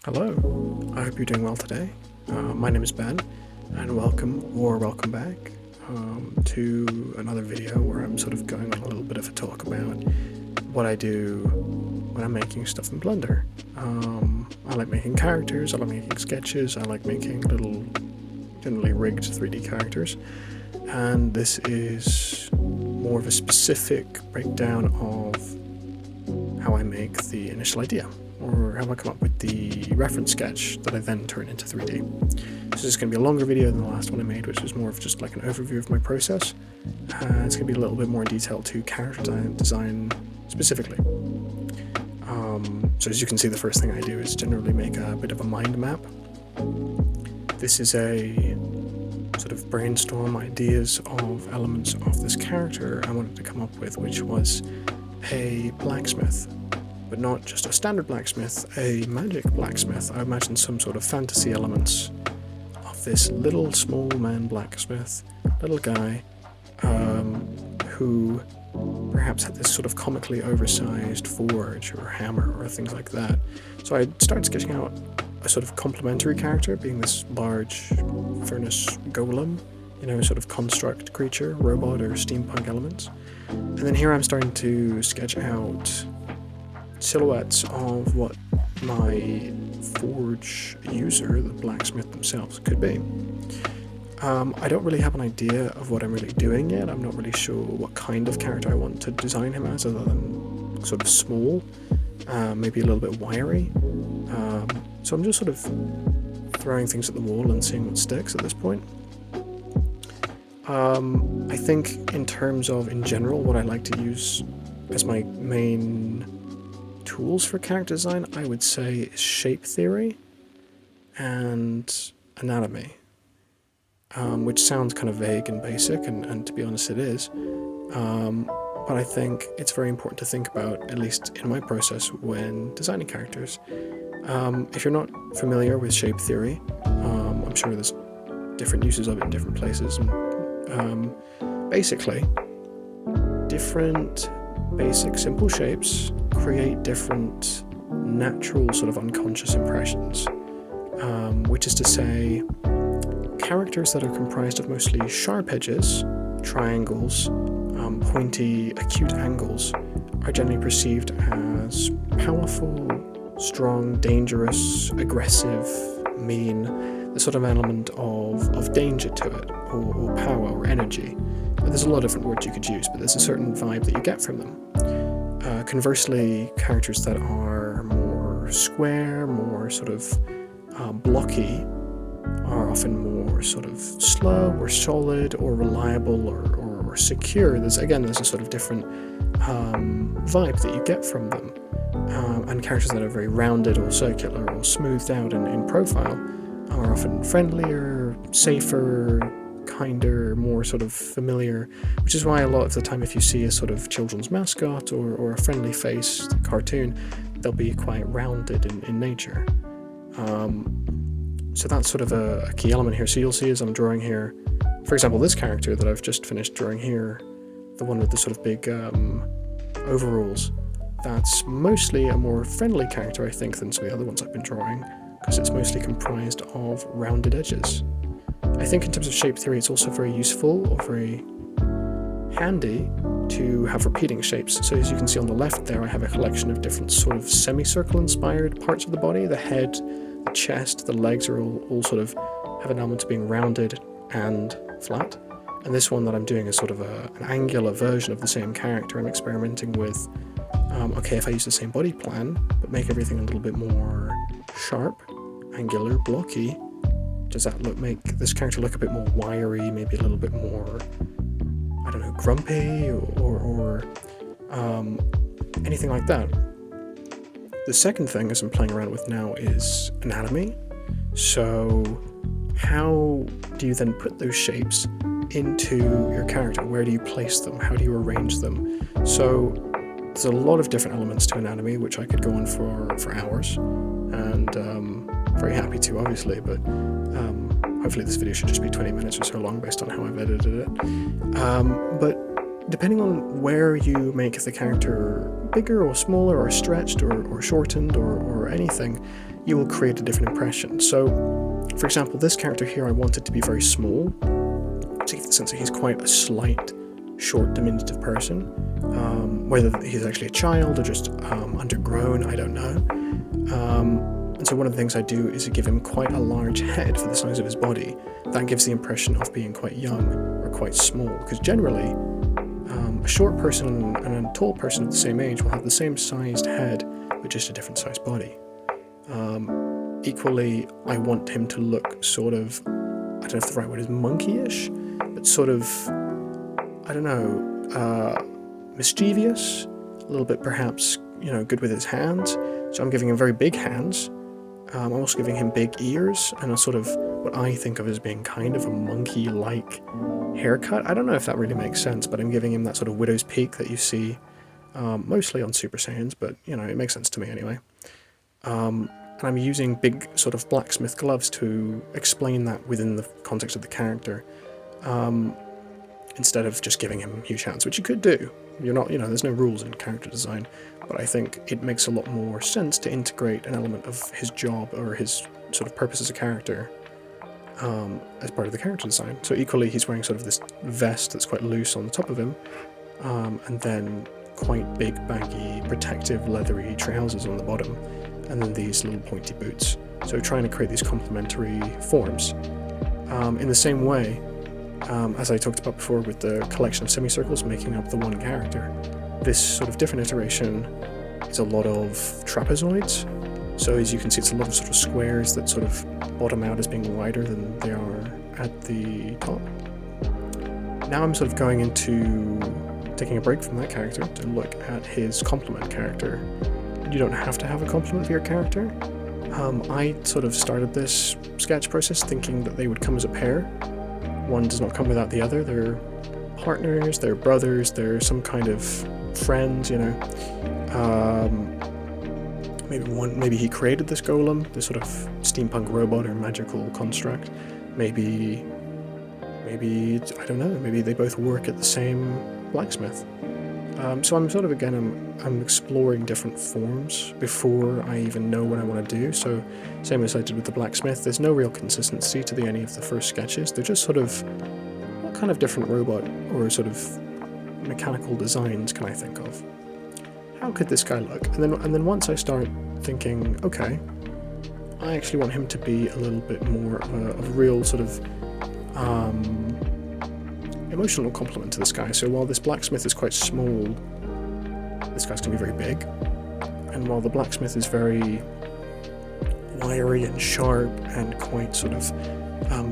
Hello, I hope you're doing well today. My name is Ben, and welcome back to another video where I'm sort of going on a little bit of a talk about what I do when I'm making stuff in Blender. I like making characters, I like making sketches, I like making little, generally rigged 3D characters, and this is more of a specific breakdown of how I make the initial idea, or how I come up with the reference sketch that I then turn into 3D. This is going to be a longer video than the last one I made, which was more of just like an overview of my process. It's going to be a little bit more detailed to character design specifically. So as you can see, the first thing I do is generally make a bit of a mind map. This is a sort of brainstorm ideas of elements of this character I wanted to come up with, which was a blacksmith. But not just a standard blacksmith, a magic blacksmith. I imagine some sort of fantasy elements of this little small man blacksmith, little guy, who perhaps had this sort of comically oversized forge or hammer or things like that. So I started sketching out a sort of complementary character, being this large furnace golem, sort of construct creature, robot or steampunk elements. And then here I'm starting to sketch out silhouettes of what my forge user, the blacksmith themselves, could be. I don't really have an idea of what I'm really doing yet. I'm not really sure what kind of character I want to design him as, other than sort of small, maybe a little bit wiry. So I'm just sort of throwing things at the wall and seeing what sticks at this point. I think in terms of, in general, what I like to use as my main tools for character design, I would say, is shape theory and anatomy, which sounds kind of vague and basic, and to be honest it is, but I think it's very important to think about, at least in my process when designing characters. If you're not familiar with shape theory, I'm sure there's different uses of it in different places, and basically different basic simple shapes create different natural sort of unconscious impressions, which is to say, characters that are comprised of mostly sharp edges, triangles, pointy, acute angles, are generally perceived as powerful, strong, dangerous, aggressive, mean, the sort of element of danger to it, or power, or energy. There's a lot of different words you could use, but there's a certain vibe that you get from them. Conversely, characters that are more square, more sort of blocky, are often more sort of slow or solid or reliable or secure. There's a sort of different vibe that you get from them. And characters that are very rounded or circular or smoothed out in profile are often friendlier, safer, kinder, more sort of familiar, which is why a lot of the time if you see a sort of children's mascot or a friendly face cartoon, they'll be quite rounded in nature. So that's sort of a key element here. So you'll see as I'm drawing here, for example, this character that I've just finished drawing here, the one with the sort of big overalls, that's mostly a more friendly character, I think, than some of the other ones I've been drawing, because it's mostly comprised of rounded edges. I think in terms of shape theory, it's also very useful or very handy to have repeating shapes. So as you can see on the left there, I have a collection of different sort of semicircle inspired parts of the body. The head, the chest, the legs are all sort of have an element of being rounded and flat. And this one that I'm doing is sort of an angular version of the same character. I'm experimenting with, okay, if I use the same body plan, but make everything a little bit more sharp, angular, blocky, does that make this character look a bit more wiry, maybe a little bit more, I don't know, grumpy or anything like that? The second thing, as I'm playing around with now, is anatomy. So how do you then put those shapes into your character? Where do you place them? How do you arrange them? So there's a lot of different elements to anatomy, which I could go on for hours, and very happy to, obviously, but hopefully this video should just be 20 minutes or so long based on how I've edited it. But depending on where you make the character bigger or smaller or stretched or shortened or anything, you will create a different impression. So, for example, this character here I wanted to be very small, to give the sense that he's quite a slight, short, diminutive person. Whether he's actually a child or just undergrown, I don't know. And so one of the things I do is to give him quite a large head for the size of his body. That gives the impression of being quite young or quite small, because generally a short person and a tall person of the same age will have the same sized head with just a different sized body. Equally, I want him to look sort of, I don't know if the right word is monkeyish, but sort of, I don't know, mischievous, a little bit perhaps, good with his hands. So I'm giving him very big hands. I'm also giving him big ears and a sort of what I think of as being kind of a monkey-like haircut. I don't know if that really makes sense, but I'm giving him that sort of widow's peak that you see mostly on Super Saiyans, but it makes sense to me anyway. And I'm using big sort of blacksmith gloves to explain that within the context of the character, instead of just giving him huge hands, which you could do. You're not, there's no rules in character design, but I think it makes a lot more sense to integrate an element of his job or his sort of purpose as a character as part of the character design. So equally, he's wearing sort of this vest that's quite loose on the top of him, and then quite big, baggy, protective, leathery trousers on the bottom, and then these little pointy boots. So trying to create these complementary forms. In the same way, as I talked about before with the collection of semicircles making up the one character, this sort of different iteration is a lot of trapezoids. So as you can see, it's a lot of sort of squares that sort of bottom out as being wider than they are at the top. Now I'm sort of going into taking a break from that character to look at his complement character. You don't have to have a complement for your character. I sort of started this sketch process thinking that they would come as a pair. One does not come without the other. They're partners, they're brothers, they're some kind of friends, Maybe he created this golem, this sort of steampunk robot or magical construct. Maybe I don't know, maybe they both work at the same blacksmith. So I'm sort of, again, I'm exploring different forms before I even know what I want to do. So same as I did with the blacksmith, there's no real consistency to any of the first sketches. They're just sort of, what kind of different robot or sort of mechanical designs can I think of? How could this guy look? And then once I start thinking, okay, I actually want him to be a little bit more of a real sort of emotional complement to this guy. So while this blacksmith is quite small, this guy's going to be very big. And while the blacksmith is very wiry and sharp and quite sort of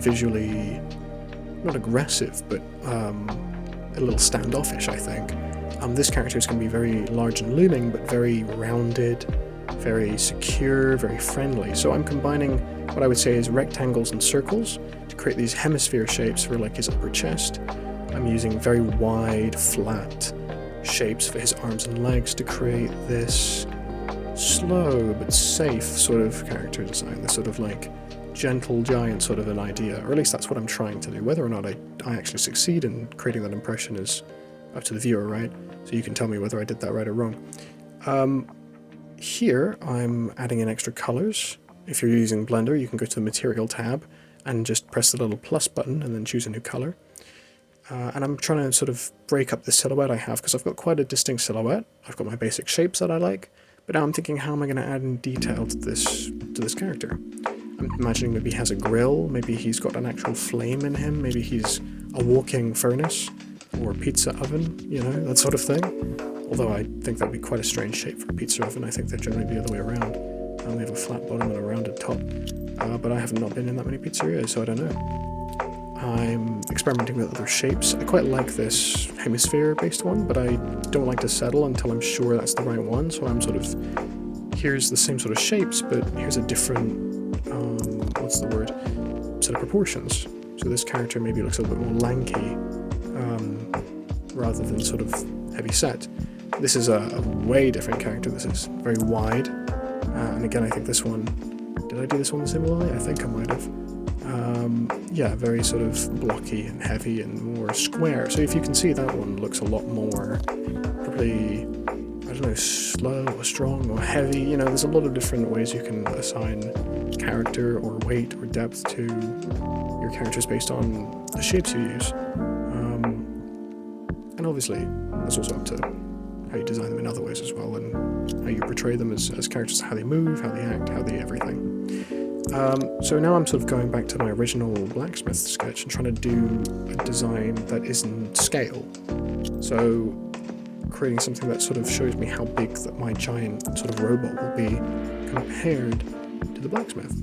visually, not aggressive, but a little standoffish, I think, this character is going to be very large and looming, but very rounded, very secure, very friendly. So I'm combining what I would say is rectangles and circles to create these hemisphere shapes for like his upper chest. I'm using very wide, flat shapes for his arms and legs to create this slow but safe sort of character design, this sort of like gentle giant sort of an idea, or at least that's what I'm trying to do. Whether or not I actually succeed in creating that impression is up to the viewer, right? So you can tell me whether I did that right or wrong. Here I'm adding in extra colors. If you're using Blender, you can go to the Material tab and just press the little plus button and then choose a new color. And I'm trying to sort of break up the silhouette I have, because I've got quite a distinct silhouette. I've got my basic shapes that I like, but now I'm thinking, how am I going to add in detail to this character? I'm imagining maybe he has a grill, maybe he's got an actual flame in him, maybe he's a walking furnace or pizza oven, that sort of thing. Although I think that would be quite a strange shape for a pizza oven. I think they're generally the other way around. They have a flat bottom and a rounded top. But I have not been in that many pizzerias, so I don't know. I'm experimenting with other shapes. I quite like this hemisphere-based one, but I don't like to settle until I'm sure that's the right one. So I'm sort of, here's the same sort of shapes, but here's a different, set of proportions. So this character maybe looks a little bit more lanky, rather than sort of heavy set. This is a way different character. This is very wide, and again, I think this one, did I do this one similarly? I think I might have. Yeah, very sort of blocky and heavy and more square. So if you can see, that one looks a lot more, probably, I don't don't know, slow or strong or heavy. You know, there's a lot of different ways you can assign character or weight or depth to your characters based on the shapes you use. And obviously, that's also up to how you design them in other ways as well, and how you portray them as characters, how they move, how they act, how they everything. So now I'm sort of going back to my original blacksmith sketch and trying to do a design that isn't scale. So creating something that sort of shows me how big that my giant sort of robot will be compared to the blacksmith.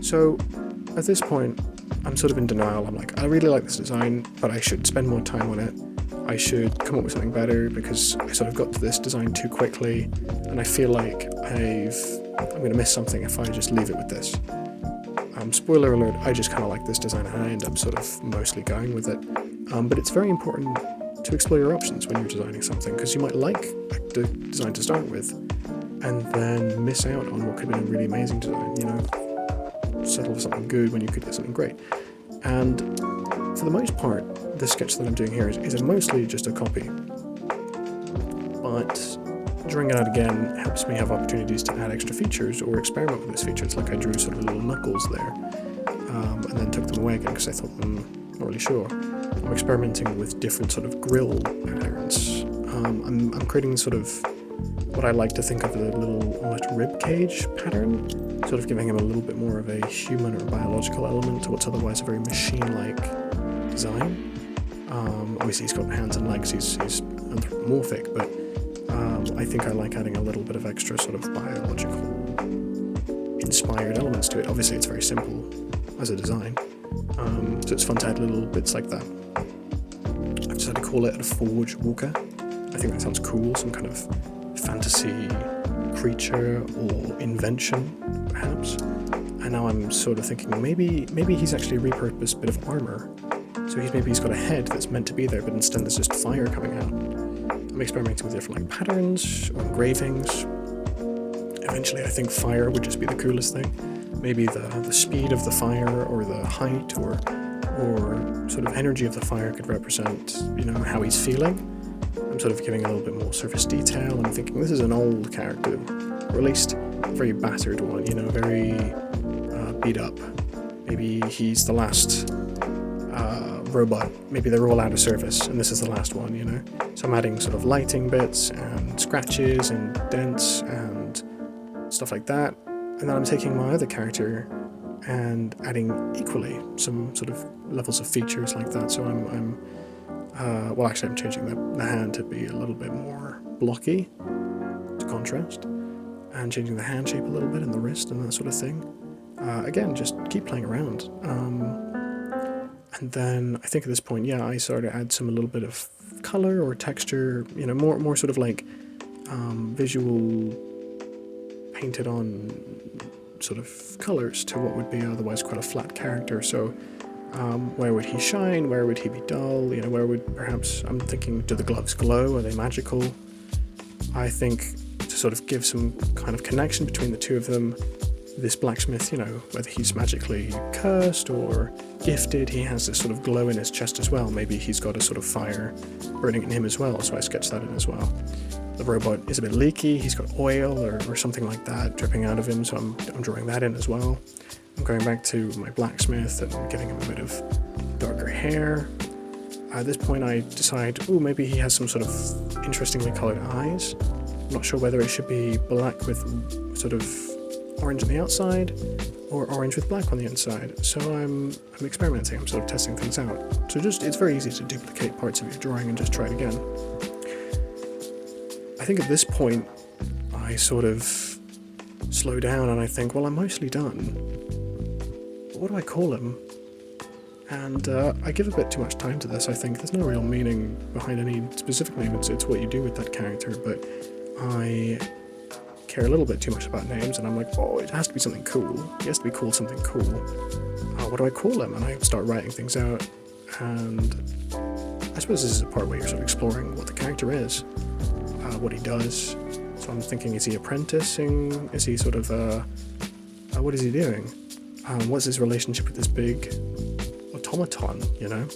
So at this point, I'm sort of in denial. I'm like, I really like this design, but I should spend more time on it. I should come up with something better because I sort of got to this design too quickly, and I feel like I'm going to miss something if I just leave it with this. Spoiler alert, I just kind of like this design and I end up sort of mostly going with it. But it's very important to explore your options when you're designing something, because you might like the design to start with and then miss out on what could have been a really amazing design, you know, settle for something good when you could get something great. And for the most part, the sketch that I'm doing here is mostly just a copy, but drawing it out again helps me have opportunities to add extra features or experiment with those features. Like I drew sort of little knuckles there, and then took them away again because I thought, not really sure. I'm experimenting with different sort of grill patterns. I'm creating sort of what I like to think of as a little almost rib cage pattern, sort of giving him a little bit more of a human or biological element to what's otherwise a very machine-like design. Obviously he's got hands and legs, he's anthropomorphic, but I think I like adding a little bit of extra sort of biological inspired elements to it. Obviously it's very simple as a design, so it's fun to add little bits like that. I've decided to call it a forge walker. I think that sounds cool, some kind of fantasy creature or invention perhaps. And now I'm sort of thinking maybe he's actually a repurposed bit of armor. So maybe he's got a head that's meant to be there, but instead there's just fire coming out. I'm experimenting with different like patterns or engravings. Eventually I think fire would just be the coolest thing. Maybe the speed of the fire or the height or sort of energy of the fire could represent, you know, how he's feeling. I'm sort of giving a little bit more surface detail. I'm thinking this is an old character, or at least a very battered one, you know, very beat up. Maybe he's the last robot. Maybe they're all out of service and this is the last one, you know. So I'm adding sort of lighting bits and scratches and dents and stuff like that. And then I'm taking my other character and adding equally some sort of levels of features like that. So I'm changing the hand to be a little bit more blocky to contrast, and changing the hand shape a little bit and the wrist and that sort of thing. Again, just keep playing around. And then I think at this point, I sort of add a little bit of color or texture, you know, more sort of like visual painted on sort of colors to what would be otherwise quite a flat character. So where would he shine? Where would he be dull? You know, where would perhaps, I'm thinking, do the gloves glow? Are they magical? I think to sort of give some kind of connection between the two of them, this blacksmith, you know, whether he's magically cursed or gifted, he has this sort of glow in his chest as well. Maybe he's got a sort of fire burning in him as well, so I sketched that in as well. The robot is a bit leaky, he's got oil or something like that dripping out of him, so I'm drawing that in as well. I'm going back to my blacksmith and giving him a bit of darker hair. At this point I decide, maybe he has some sort of interestingly colored eyes. I'm not sure whether it should be black with sort of orange on the outside or orange with black on the inside. So I'm experimenting, I'm sort of testing things out. So it's very easy to duplicate parts of your drawing and just try it again. I think at this point I sort of slow down and I think, well, I'm mostly done. What do I call him? And I give a bit too much time to this. I think there's no real meaning behind any specific name. It's what you do with that character, but I care a little bit too much about names, and I'm like, it has to be something cool. He has to be called something cool. What do I call him? And I start writing things out, and I suppose this is a part where you're sort of exploring what the character is, what he does. So I'm thinking, is he apprenticing? Is he sort of, what is he doing? What's his relationship with this big automaton, you know?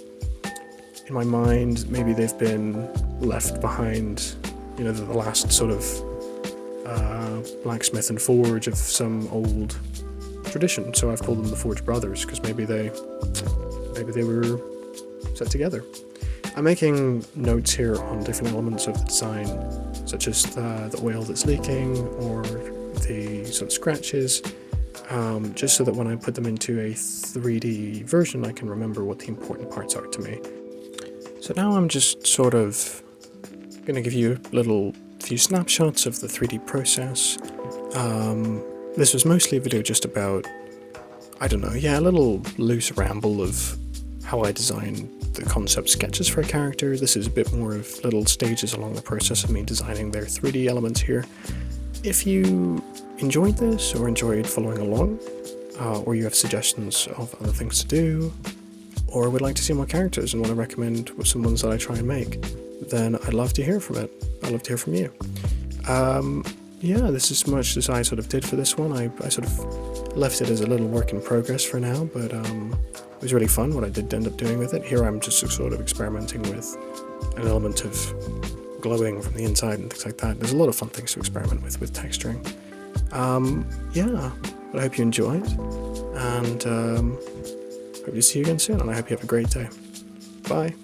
In my mind, maybe they've been left behind you know, the last sort of blacksmith and forge of some old tradition. So I've called them the Forge Brothers, because maybe they were set together. I'm making notes here on different elements of the design, such as the oil that's leaking or the sort of scratches, just so that when I put them into a 3D version, I can remember what the important parts are to me. So now I'm just sort of going to give you a few snapshots of the 3D process. This was mostly a video just about, I don't know, yeah, a little loose ramble of how I design the concept sketches for a character. This is a bit more of little stages along the process of me designing their 3D elements here. If you enjoyed this or enjoyed following along, or you have suggestions of other things to do, or would like to see more characters and want to recommend some ones that I try and make, then I'd love to hear from it. I'd love to hear from you. Yeah, this is much as I sort of did for this one. I sort of left it as a little work in progress for now, but it was really fun what I did end up doing with it. Here I'm just sort of experimenting with an element of glowing from the inside and things like that. There's a lot of fun things to experiment with texturing. Yeah, but I hope you enjoyed, and hope to see you again soon, and I hope you have a great day. Bye.